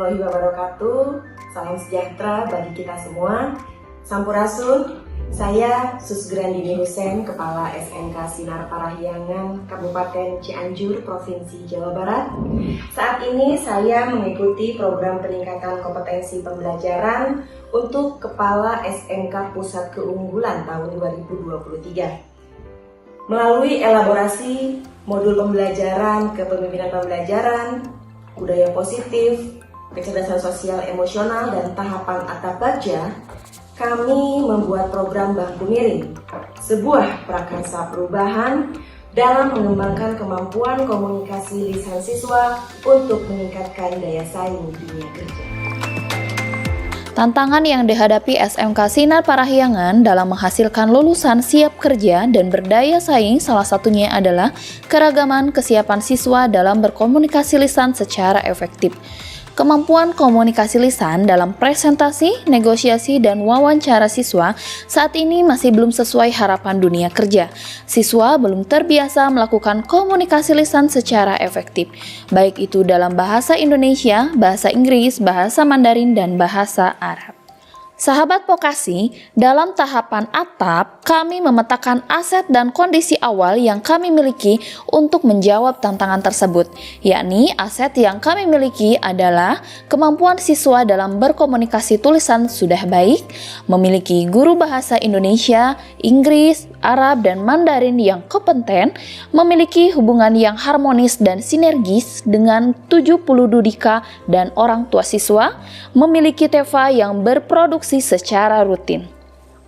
warahmatullahi wabarakatuh. Salam sejahtera bagi kita semua. Sampurasun. Saya Susgrandini Hussein, Kepala SMK Sinar Parahyangan, Kabupaten Cianjur, Provinsi Jawa Barat. Saat ini saya mengikuti program peningkatan kompetensi pembelajaran untuk Kepala SMK Pusat Keunggulan tahun 2023. Melalui elaborasi modul pembelajaran kepemimpinan pembelajaran, budaya positif, kecerdasan sosial emosional, dan tahapan atap bagja, kami membuat program Baku Miring, sebuah prakarsa perubahan dalam mengembangkan kemampuan komunikasi lisan siswa untuk meningkatkan daya saing dunia kerja. Tantangan yang dihadapi SMK Sinar Parahyangan dalam menghasilkan lulusan siap kerja dan berdaya saing salah satunya adalah keragaman kesiapan siswa dalam berkomunikasi lisan secara efektif. Kemampuan komunikasi lisan dalam presentasi, negosiasi, dan wawancara siswa saat ini masih belum sesuai harapan dunia kerja. Siswa belum terbiasa melakukan komunikasi lisan secara efektif, baik itu dalam bahasa Indonesia, bahasa Inggris, bahasa Mandarin, dan bahasa Arab. Sahabat Vokasi, dalam tahapan atap, kami memetakan aset dan kondisi awal yang kami miliki untuk menjawab tantangan tersebut, yakni aset yang kami miliki adalah kemampuan siswa dalam berkomunikasi tulisan sudah baik, memiliki guru bahasa Indonesia, Inggris, Arab, dan Mandarin yang kompeten, memiliki hubungan yang harmonis dan sinergis dengan 70 dudika dan orang tua siswa, memiliki TEFA yang berproduksi secara rutin.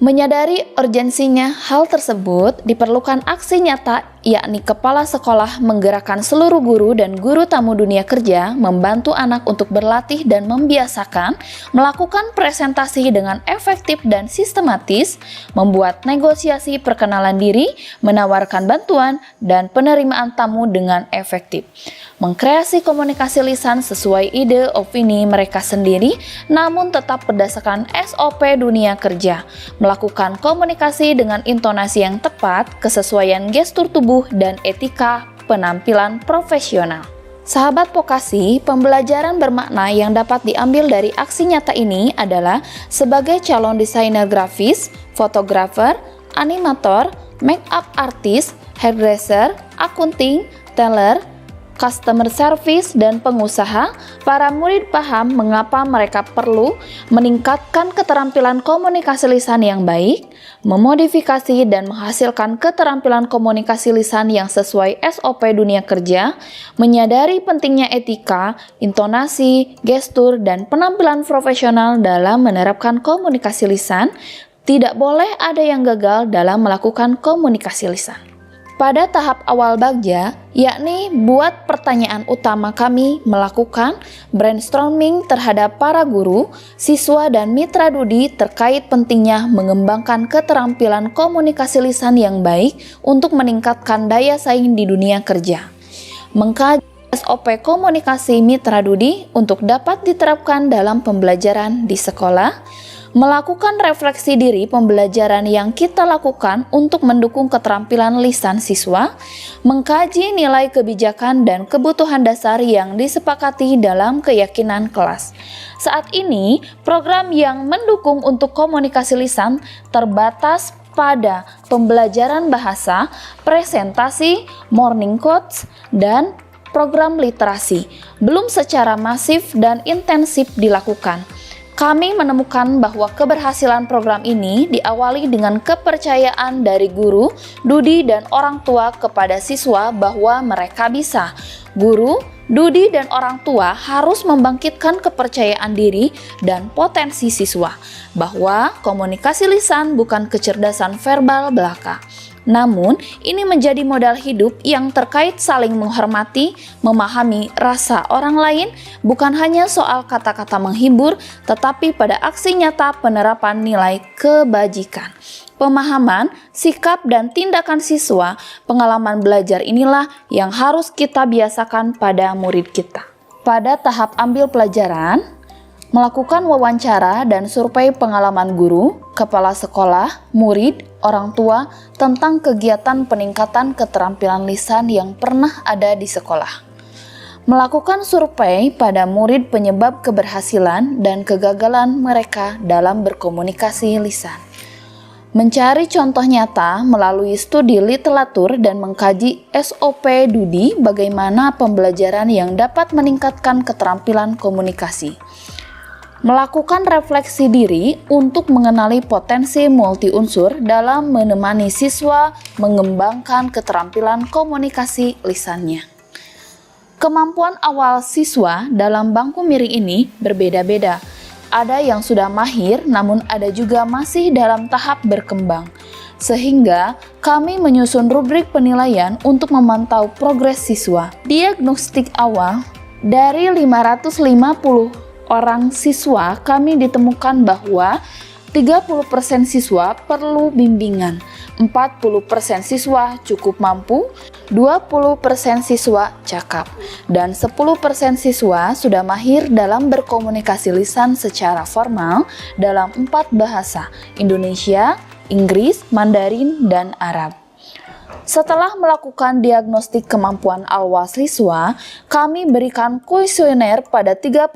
Menyadari urgensinya hal tersebut, diperlukan aksi nyata, yakni kepala sekolah menggerakkan seluruh guru dan guru tamu dunia kerja membantu anak untuk berlatih dan membiasakan melakukan presentasi dengan efektif dan sistematis, membuat negosiasi perkenalan diri, menawarkan bantuan, dan penerimaan tamu dengan efektif. Mengkreasi komunikasi lisan sesuai ide opini mereka sendiri, namun tetap berdasarkan SOP dunia kerja. Melakukan komunikasi dengan intonasi yang tepat, kesesuaian gestur tubuh, dan etika penampilan profesional. Sahabat Vokasi, pembelajaran bermakna yang dapat diambil dari aksi nyata ini adalah sebagai calon desainer grafis, fotografer, animator, make up artist, hairdresser, akunting, teller, customer service, dan pengusaha, para murid paham mengapa mereka perlu meningkatkan keterampilan komunikasi lisan yang baik, memodifikasi dan menghasilkan keterampilan komunikasi lisan yang sesuai SOP dunia kerja, menyadari pentingnya etika, intonasi, gestur, dan penampilan profesional dalam menerapkan komunikasi lisan. Tidak boleh ada yang gagal dalam melakukan komunikasi lisan. Pada tahap awal bagja, yakni buat pertanyaan utama, kami melakukan brainstorming terhadap para guru, siswa, dan mitra dudi terkait pentingnya mengembangkan keterampilan komunikasi lisan yang baik untuk meningkatkan daya saing di dunia kerja. Mengkaji SOP komunikasi mitra dudi untuk dapat diterapkan dalam pembelajaran di sekolah, melakukan refleksi diri pembelajaran yang kita lakukan untuk mendukung keterampilan lisan siswa, mengkaji nilai kebijakan dan kebutuhan dasar yang disepakati dalam keyakinan kelas. Saat ini, program yang mendukung untuk komunikasi lisan terbatas pada pembelajaran bahasa, presentasi, morning quotes, dan program literasi, belum secara masif dan intensif dilakukan. Kami menemukan bahwa keberhasilan program ini diawali dengan kepercayaan dari guru, dudi, dan orang tua kepada siswa bahwa mereka bisa. Guru, dudi, dan orang tua harus membangkitkan kepercayaan diri dan potensi siswa, bahwa komunikasi lisan bukan kecerdasan verbal belaka. Namun, ini menjadi modal hidup yang terkait saling menghormati, memahami rasa orang lain, bukan hanya soal kata-kata menghibur, tetapi pada aksi nyata penerapan nilai kebajikan. Pemahaman, sikap, dan tindakan siswa, pengalaman belajar inilah yang harus kita biasakan pada murid kita. Pada tahap ambil pelajaran, melakukan wawancara dan survei pengalaman guru, kepala sekolah, murid, orang tua tentang kegiatan peningkatan keterampilan lisan yang pernah ada di sekolah. Melakukan survei pada murid penyebab keberhasilan dan kegagalan mereka dalam berkomunikasi lisan. Mencari contoh nyata melalui studi literatur dan mengkaji SOP Dudi bagaimana pembelajaran yang dapat meningkatkan keterampilan komunikasi. Melakukan refleksi diri untuk mengenali potensi multi-unsur dalam menemani siswa mengembangkan keterampilan komunikasi lisannya. Kemampuan awal siswa dalam bangku miring ini berbeda-beda. Ada yang sudah mahir, namun ada juga masih dalam tahap berkembang. Sehingga kami menyusun rubrik penilaian untuk memantau progres siswa. Diagnostik awal dari 550 orang siswa, kami ditemukan bahwa 30% siswa perlu bimbingan, 40% siswa cukup mampu, 20% siswa cakap, dan 10% siswa sudah mahir dalam berkomunikasi lisan secara formal dalam 4 bahasa, Indonesia, Inggris, Mandarin, dan Arab. Setelah melakukan diagnostik kemampuan awal siswa, kami berikan kuesioner pada 30%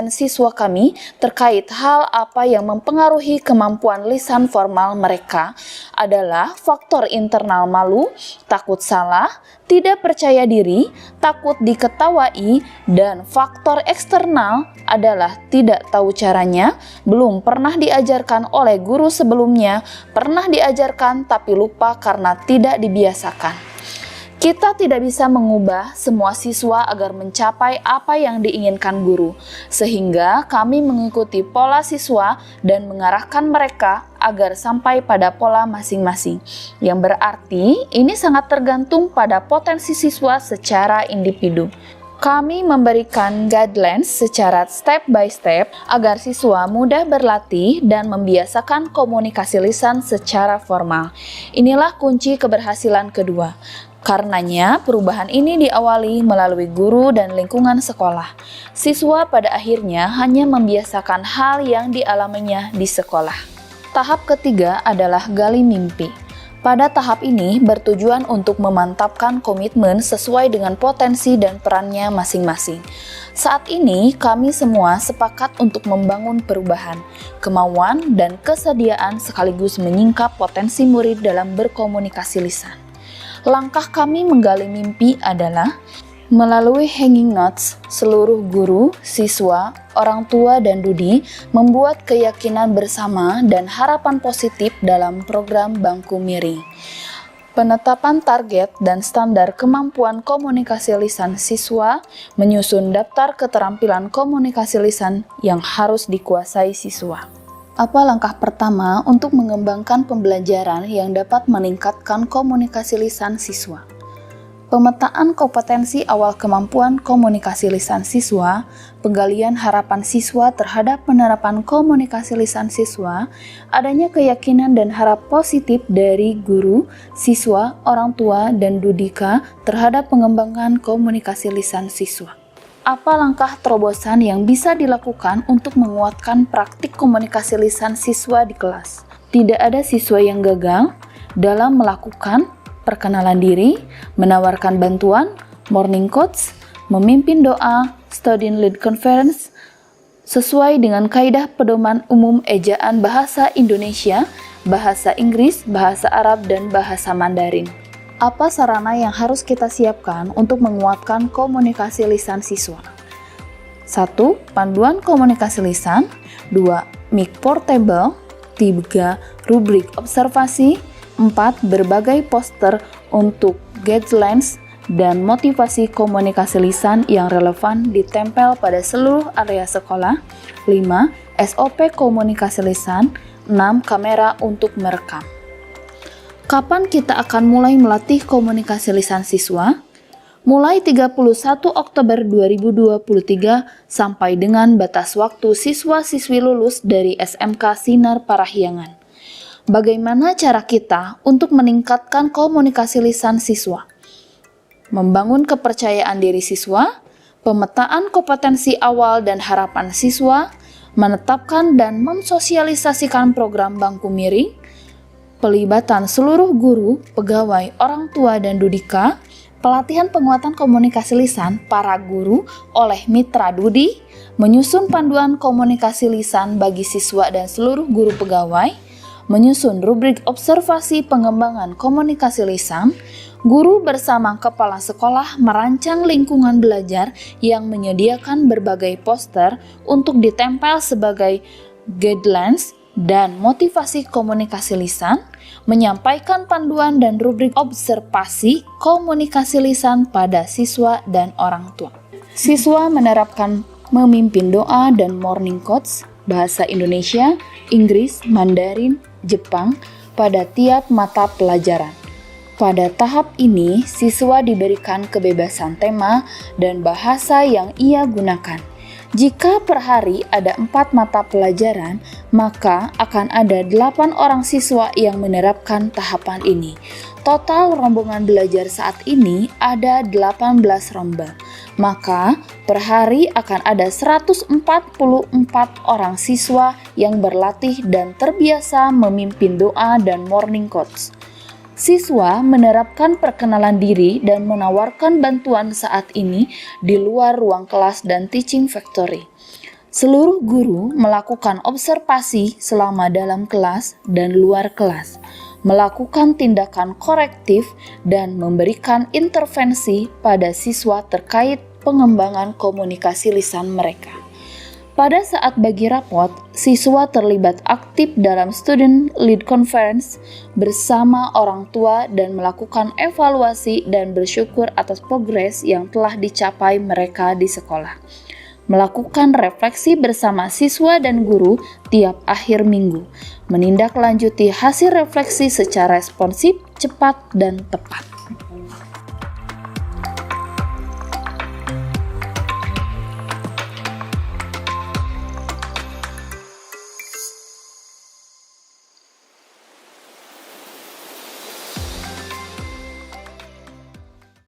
siswa kami terkait hal apa yang mempengaruhi kemampuan lisan formal mereka adalah faktor internal malu, takut salah, tidak percaya diri, takut diketawai, dan faktor eksternal adalah tidak tahu caranya, belum pernah diajarkan oleh guru sebelumnya, pernah diajarkan tapi lupa karena tidak dibiasakan. Kita tidak bisa mengubah semua siswa agar mencapai apa yang diinginkan guru, sehingga kami mengikuti pola siswa dan mengarahkan mereka agar sampai pada pola masing-masing. Yang berarti ini sangat tergantung pada potensi siswa secara individu. Kami memberikan guidelines secara step by step agar siswa mudah berlatih dan membiasakan komunikasi lisan secara formal. Inilah kunci keberhasilan kedua. Karenanya, perubahan ini diawali melalui guru dan lingkungan sekolah. Siswa pada akhirnya hanya membiasakan hal yang dialaminya di sekolah. Tahap ketiga adalah gali mimpi. Pada tahap ini bertujuan untuk memantapkan komitmen sesuai dengan potensi dan perannya masing-masing. Saat ini kami semua sepakat untuk membangun perubahan, kemauan, dan kesediaan sekaligus menyingkap potensi murid dalam berkomunikasi lisan. Langkah kami menggali mimpi adalah melalui hanging notes, seluruh guru, siswa, orang tua, dan Dudi membuat keyakinan bersama dan harapan positif dalam program Bangku Miring. Penetapan target dan standar kemampuan komunikasi lisan siswa, menyusun daftar keterampilan komunikasi lisan yang harus dikuasai siswa. Apa langkah pertama untuk mengembangkan pembelajaran yang dapat meningkatkan komunikasi lisan siswa? Pemetaan kompetensi awal kemampuan komunikasi lisan siswa, penggalian harapan siswa terhadap penerapan komunikasi lisan siswa, adanya keyakinan dan harap positif dari guru, siswa, orang tua, dan Dudika terhadap pengembangan komunikasi lisan siswa. Apa langkah terobosan yang bisa dilakukan untuk menguatkan praktik komunikasi lisan siswa di kelas? Tidak ada siswa yang gagal dalam melakukan perkenalan diri, menawarkan bantuan, morning quotes, memimpin doa, student lead conference, sesuai dengan kaidah pedoman umum ejaan bahasa Indonesia, bahasa Inggris, bahasa Arab, dan bahasa Mandarin. Apa sarana yang harus kita siapkan untuk menguatkan komunikasi lisan siswa? 1. Panduan komunikasi lisan. 2. Mic portable. 3. Rubrik observasi. 4. Berbagai poster untuk guidelines dan motivasi komunikasi lisan yang relevan ditempel pada seluruh area sekolah. 5. SOP komunikasi lisan. 6. Kamera untuk merekam. Kapan kita akan mulai melatih komunikasi lisan siswa? Mulai 31 Oktober 2023 sampai dengan batas waktu siswa-siswi lulus dari SMK Sinar Parahyangan. Bagaimana cara kita untuk meningkatkan komunikasi lisan siswa? Membangun kepercayaan diri siswa, pemetaan kompetensi awal dan harapan siswa, menetapkan dan mensosialisasikan program Bangku Miring, pelibatan seluruh guru, pegawai, orang tua, dan Dudika, pelatihan penguatan komunikasi lisan para guru oleh Mitra Dudi, menyusun panduan komunikasi lisan bagi siswa dan seluruh guru pegawai, menyusun rubrik observasi pengembangan komunikasi lisan, guru bersama kepala sekolah merancang lingkungan belajar yang menyediakan berbagai poster untuk ditempel sebagai guidelines dan motivasi komunikasi lisan, menyampaikan panduan dan rubrik observasi komunikasi lisan pada siswa dan orang tua. Siswa menerapkan memimpin doa dan morning quotes bahasa Indonesia, Inggris, Mandarin, Jepang pada tiap mata pelajaran. Pada tahap ini, siswa diberikan kebebasan tema dan bahasa yang ia gunakan. Jika per hari ada 4 mata pelajaran, maka akan ada 8 orang siswa yang menerapkan tahapan ini. Total rombongan belajar saat ini ada 18 romba. Maka per hari akan ada 144 orang siswa yang berlatih dan terbiasa memimpin doa dan morning quotes. Siswa menerapkan perkenalan diri dan menawarkan bantuan saat ini di luar ruang kelas dan teaching factory. Seluruh guru melakukan observasi selama dalam kelas dan luar kelas, melakukan tindakan korektif dan memberikan intervensi pada siswa terkait pengembangan komunikasi lisan mereka. Pada saat bagi rapot, siswa terlibat aktif dalam Student Lead Conference bersama orang tua dan melakukan evaluasi dan bersyukur atas progres yang telah dicapai mereka di sekolah. Melakukan refleksi bersama siswa dan guru tiap akhir minggu, menindaklanjuti hasil refleksi secara responsif, cepat, dan tepat.